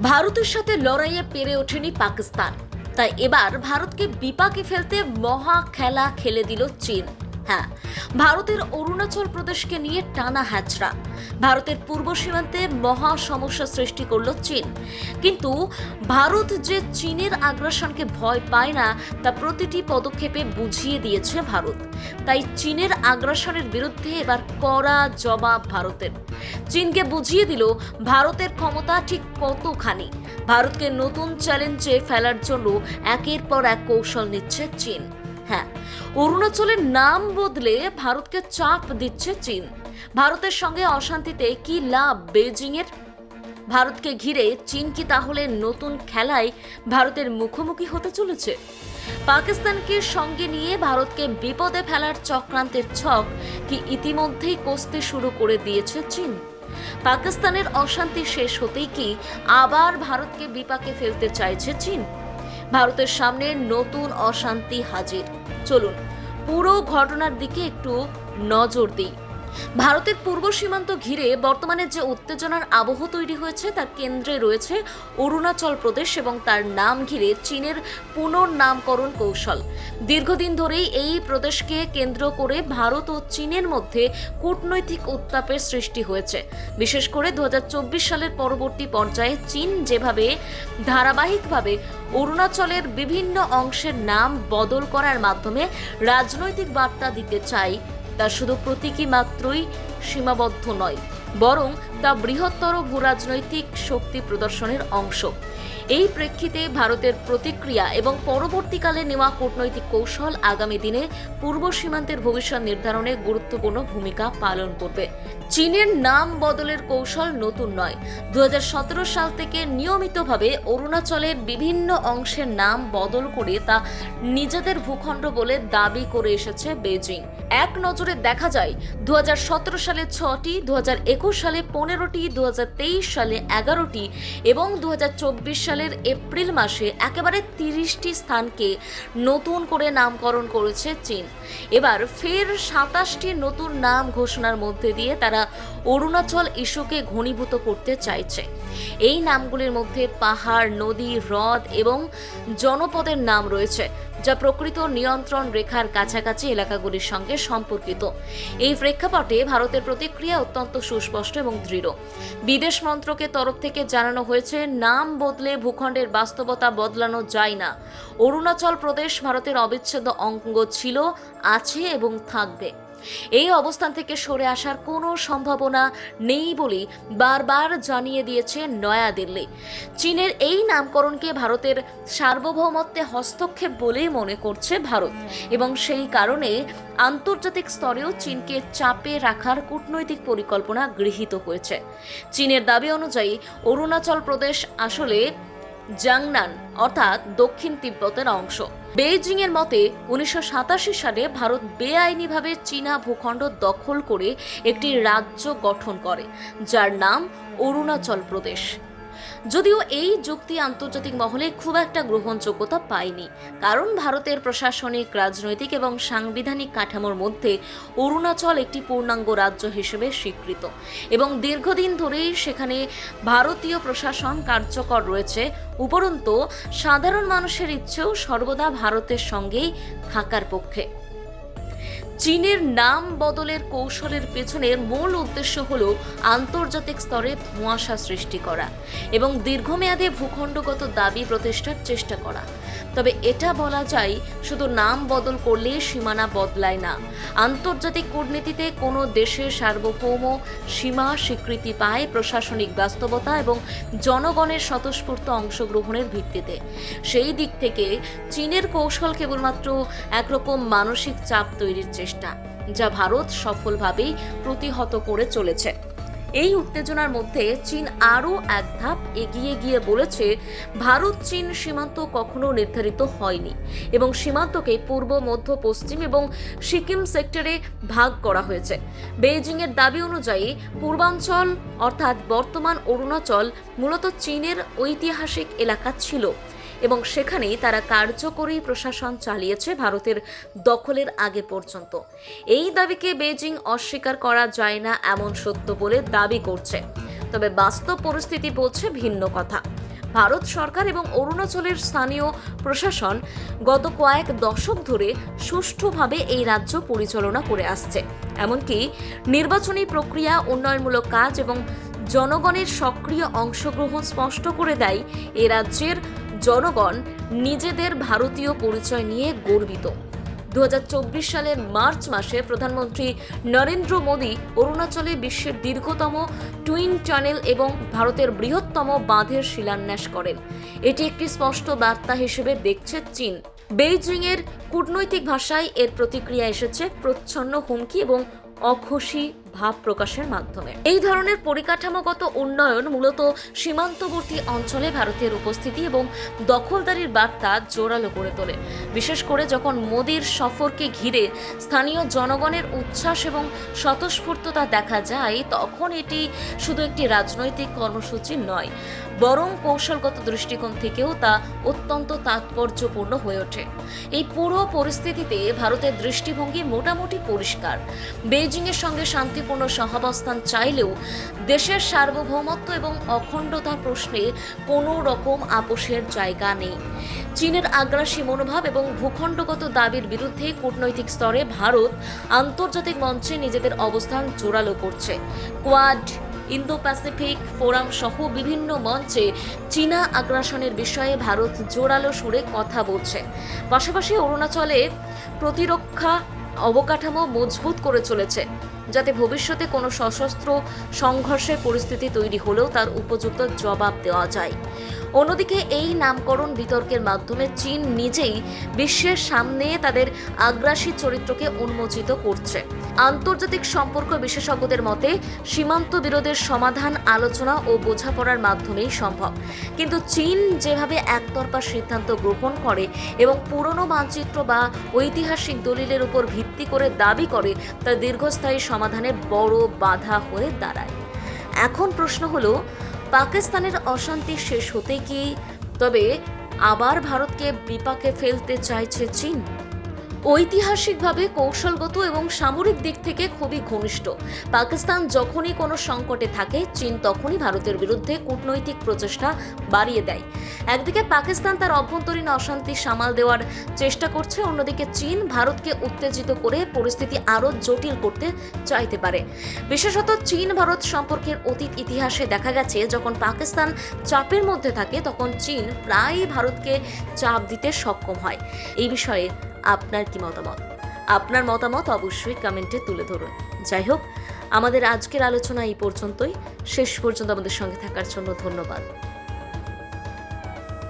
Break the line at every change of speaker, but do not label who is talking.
ভারতের সাথে লড়াইয়ে পেরে ওঠেনি পাকিস্তান, তাই এবার ভারতকে বিপাকে ফেলতে মহা খেলা খেলে দিল চীন। হ্যাঁ, ভারতের অরুণাচল প্রদেশকে নিয়ে টানা হ্যাচড়া। ভারতের পূর্ব সীমান্তে মহা সমস্যা সৃষ্টি করলো চীন। কিন্তু ভারত যে চীনের আগ্রাসনকে ভয় পায় না তা প্রতিটি পদক্ষেপে বুঝিয়ে দিয়েছে ভারত। তাই চীনের আগ্রাসনের বিরুদ্ধে এবার কড়া জবাব ভারতের। চীনকে বুঝিয়ে দিল ভারতের ক্ষমতা ঠিক কতখানি। ভারতকে নতুন চ্যালেঞ্জে ফেলার জন্য একের পর এক কৌশল নিচ্ছে চীন। হ্যাঁ, অরুণাচলের নাম বদলে ভারতকে চাপ দিচ্ছে চীন। ভারতের সঙ্গে অশান্তিতে কি লাভ বেজিং এর? ভারতকে ঘিরে চীন কি তাহলে নতুন খেলায় ভারতের মুখোমুখি হতে চলেছে? পাকিস্তানকে সঙ্গে নিয়ে ভারতকে বিপদে ফেলার চক্রান্তের ছক কি ইতিমধ্যেই কষতে শুরু করে দিয়েছে চীন? পাকিস্তানের অশান্তি শেষ হতেই কি আবার ভারতকে বিপাকে ফেলতে চাইছে চীন? ভারতের সামনে নতুন অশান্তি হাজির। চলুন পুরো ঘটনার দিকে একটু নজর দিই। ভারতের পূর্ব সীমান্ত ঘিরে বর্তমানে যে উত্তেজনার আবহ তৈরি হয়েছে তার কেন্দ্রে রয়েছে অরুণাচল প্রদেশ এবং তার নাম ঘিরে চীনের পুনর্নামকরণ কৌশল। দীর্ঘদিন ধরেই এই প্রদেশকে কেন্দ্র করে ভারত ও চীনের মধ্যে কূটনৈতিক উত্তাপের সৃষ্টি হয়েছে। বিশেষ করে 2024 সালের পরবর্তী পর্যায়ে চীন যেভাবে ধারাবাহিকভাবে অরুণাচলের বিভিন্ন অংশের নাম বদল করার মাধ্যমে রাজনৈতিক বার্তা দিতে চায়, তা শুধু প্রতীকী মাত্রই সীমাবদ্ধ নয়, বরং তা বৃহত্তর ভূরাজনৈতিক শক্তি প্রদর্শনের অংশ। এই প্রেক্ষিতে ভারতের প্রতিক্রিয়া এবং পরবর্তীকালে নেওয়া কূটনৈতিক কৌশল আগামী দিনে পূর্ব সীমান্তের ভবিষ্যৎ নির্ধারণে গুরুত্বপূর্ণ ভূমিকা পালন করবে। চীনের নাম বদলের কৌশল নতুন নয়। 2017 সাল থেকে নিয়মিতভাবে অরুণাচলের বিভিন্ন অংশের নাম বদল করে তা নিজেদের ভূখণ্ড বলে দাবি করে এসেছে বেজিং। এক নজরে দেখা যায় 2017 সালে 6টি, 2021 সালে 15টি, 2023 সালে 11টি এবং 2024 সালের এপ্রিল মাসে একেবারে 30টি স্থানকে নতুন করে নামকরণ করেছে চীন। এবার ফের 27টি নতুন নাম ঘোষণার মধ্যে দিয়ে তারা অরুণাচল ইস্যুকে ঘনীভূত করতে চাইছে। এই নামগুলির মধ্যে পাহাড়, নদী, হ্রদ এবং জনপদের নাম রয়েছে, যা প্রকৃত নিয়ন্ত্রণ রেখার কাছাকাছি এলাকাগুলির সঙ্গে সম্পর্কিত। এই প্রেক্ষাপটে ভারতের প্রতিক্রিয়া অত্যন্ত সুস্পষ্ট এবং দৃঢ়। বিদেশ মন্ত্রকের তরফ থেকে জানানো হয়েছে, নাম বদলে ভূখণ্ডের বাস্তবতা বদলানো যায় না। অরুণাচল প্রদেশ ভারতের অবিচ্ছেদ্য অঙ্গ ছিল, আছে এবং থাকবে। এই অবস্থান থেকে সরে আসার কোনো সম্ভাবনা নেই বলে বারবার জানিয়ে দিয়েছে নয়াদিল্লি। চীনের এই নামকরণকে ভারতের সার্বভৌমত্বে হস্তক্ষেপ বলেই মনে করছে ভারত, এবং সেই কারণে আন্তর্জাতিক স্তরেও চীনকে চাপে রাখার কূটনৈতিক পরিকল্পনা গৃহীত হয়েছে। চীনের দাবি অনুযায়ী অরুণাচল প্রদেশ আসলে জাংনান অর্থাৎ দক্ষিণ তিব্বতের অংশ। বেইজিং এর মতে 1987 সালে ভারত বেআইনিভাবে চীনা ভূখণ্ড দখল করে একটি রাজ্য গঠন করে, যার নাম অরুণাচল প্রদেশ। যদিও এই যুক্তি আন্তর্জাতিক মহলে খুব একটা গ্রহণযোগ্যতা পায়নি, কারণ ভারতের প্রশাসনিক, রাজনৈতিক এবং সাংবিধানিক কাঠামোর মধ্যে অরুণাচল একটি পূর্ণাঙ্গ রাজ্য হিসেবে স্বীকৃত এবং দীর্ঘদিন ধরেই সেখানে ভারতীয় প্রশাসন কার্যকর রয়েছে। উপরন্তু সাধারণ মানুষের ইচ্ছেও সর্বদা ভারতের সঙ্গেই থাকার পক্ষে। চীনের নাম বদলের কৌশলের পেছনের মূল উদ্দেশ্য হল আন্তর্জাতিক স্তরে ধোঁয়াশা সৃষ্টি করা এবং দীর্ঘমেয়াদে ভূখণ্ডগত দাবি প্রতিষ্ঠার চেষ্টা করা। তবে এটা বলা যায়, শুধু নাম বদল করলে সীমানা বদলায় না। আন্তর্জাতিক কূটনীতিতে কোনো দেশের সার্বভৌম সীমা স্বীকৃতি পায় প্রশাসনিক বাস্তবতা এবং জনগণের স্বতঃস্ফূর্ত অংশগ্রহণের ভিত্তিতে। সেই দিক থেকে চীনের কৌশল কেবলমাত্র একরকম মানসিক চাপ তৈরির চেষ্টা, যা ভারত সফলভাবেই প্রতিহত করে চলেছে। এই উত্তেজনার মধ্যে চীন আরও এক ধাপ এগিয়ে গিয়ে বলেছে, ভারত চীন সীমান্ত কখনো নির্ধারিত হয়নি এবং সীমান্তকে পূর্ব, মধ্য, পশ্চিম এবং সিকিম সেক্টরে ভাগ করা হয়েছে। বেইজিং এর দাবি অনুযায়ী পূর্বাঞ্চল অর্থাৎ বর্তমান অরুণাচল মূলত চীনের ঐতিহাসিক এলাকা ছিল এবং সেখানেই তারা কার্যকরী প্রশাসন চালিয়েছে ভারতের দখলের আগে পর্যন্ত। এই দাবিকে বেজিং অস্বীকার করা যায় না এমন সত্য বলে দাবি করছে, তবে বাস্তব পরিস্থিতি বলছে ভিন্ন কথা। ভারত সরকার এবং অরুণাচলের স্থানীয় প্রশাসন গত কয়েক দশক ধরে সুষ্ঠুভাবে এই রাজ্য পরিচালনা করে আসছে। এমনকি নির্বাচনী প্রক্রিয়া, উন্নয়নমূলক কাজ এবং জনগণের সক্রিয় অংশগ্রহণ স্পষ্ট করে দেয় এ রাজ্যের জনগণ নিজেদের ভারতীয় পরিচয় নিয়ে গর্বিত। 2024 সালের মার্চ মাসে প্রধানমন্ত্রী নরেন্দ্র মোদী অরুণাচলে বিশ্বের দীর্ঘতম টুইন টানেল এবং ভারতের বৃহত্তম বাঁধের শিলান্যাস করেন। এটি একটি স্পষ্ট বার্তা হিসেবে দেখছে চীন। বেইজিংয়ের কূটনৈতিক ভাষায় এর প্রতিক্রিয়া এসেছে প্রচ্ছন্ন হুমকি এবং অখুশি ভাব প্রকাশের মাধ্যমে। এই ধরনের পরিকাঠামোগত উন্নয়ন মূলত সীমান্তবর্তী অঞ্চলে ভারতের উপস্থিতি এবং দখলদারির বার্তা জোরালো করে তোলে। বিশেষ করে যখন মোদির সফরকে ঘিরে স্থানীয় জনগণের উচ্ছ্বাস এবং স্বতঃস্ফূর্ততা দেখা যায়, তখন এটি শুধু একটি রাজনৈতিক কর্মসূচি নয়, বরং কৌশলগত দৃষ্টিকোণ থেকেও তা অত্যন্ত তাৎপর্যপূর্ণ হয়ে ওঠে। এই পুরো পরিস্থিতিতে ভারতের দৃষ্টিভঙ্গি মোটামুটি পরিষ্কার। বেইজিংয়ের সঙ্গে শান্তিপূর্ণ সহাবস্থান চাইলেও দেশের সার্বভৌমত্ব এবং অখণ্ডতার প্রশ্নে কোনো রকম আপোষের জায়গা নেই। চীনের আগ্রাসী মনোভাব এবং ভূখণ্ডগত দাবির বিরুদ্ধে কূটনৈতিক স্তরে ভারত আন্তর্জাতিক মঞ্চে নিজেদের অবস্থান জোরালো করছে। কোয়াড, ইন্দো প্যাসিফিক ফোরাম সহ বিভিন্ন মঞ্চে চীনা আগ্রাসনের বিষয়ে ভারত জোরালো সুরে কথা বলছে। পাশাপাশি অরুণাচলে প্রতিরক্ষা অবকাঠামো মজবুত করে চলেছে, যাতে ভবিষ্যতে কোনো সশস্ত্র সংঘর্ষের পরিস্থিতি তৈরি হলেও তার উপযুক্ত জবাব দেওয়া যায়। অন্যদিকে এই নামকরণ বিতর্কের মাধ্যমে চীন নিজেই বিশ্বের সামনে তাদের আগ্রাসী চরিত্রকে উন্মোচিত করছে। আন্তর্জাতিক সম্পর্ক বিশেষজ্ঞদের মতে সীমান্ত বিরোধের সমাধান আলোচনা ও বোঝাপড়ার মাধ্যমেই সম্ভব। কিন্তু চীন যেভাবে একতরফা সিদ্ধান্ত গ্রহণ করে এবং পুরনো মানচিত্র বা ঐতিহাসিক দলিলের উপর ভিত্তি করে দাবি করে, তা দীর্ঘস্থায়ী সমাধানে বড় বাধা হয়ে দাঁড়ায়। এখন প্রশ্ন হলো, পাকিস্তানের অশান্তি শেষ হতে কি তবে আবার ভারতকে বিপাকে ফেলতে চাইছে চীন? ঐতিহাসিকভাবে কৌশলগত এবং সামরিক দিক থেকে খুবই ঘনিষ্ঠ। পাকিস্তান যখনই কোনো সংকটে থাকে, চীন তখনই ভারতের বিরুদ্ধে কূটনৈতিক প্রচেষ্টা বাড়িয়ে দেয়। একদিকে পাকিস্তান তার অভ্যন্তরীণ অশান্তি সামাল দেওয়ার চেষ্টা করছে, অন্যদিকে চীন ভারতকে উত্তেজিত করে পরিস্থিতি আরও জটিল করতে চাইতে পারে। বিশেষত চীন ভারত সম্পর্কের অতীত ইতিহাসে দেখা গেছে, যখন পাকিস্তান চাপের মধ্যে থাকে তখন চীন প্রায়ই ভারতকে চাপ দিতে সক্ষম হয়। এই বিষয়ে আপনার কি মতামত? আপনার মতামত অবশ্যই কমেন্টে তুলে ধরুন। যাই হোক, আমাদের আজকের আলোচনা এই পর্যন্তই। শেষ পর্যন্ত আমাদের সঙ্গে থাকার জন্য ধন্যবাদ।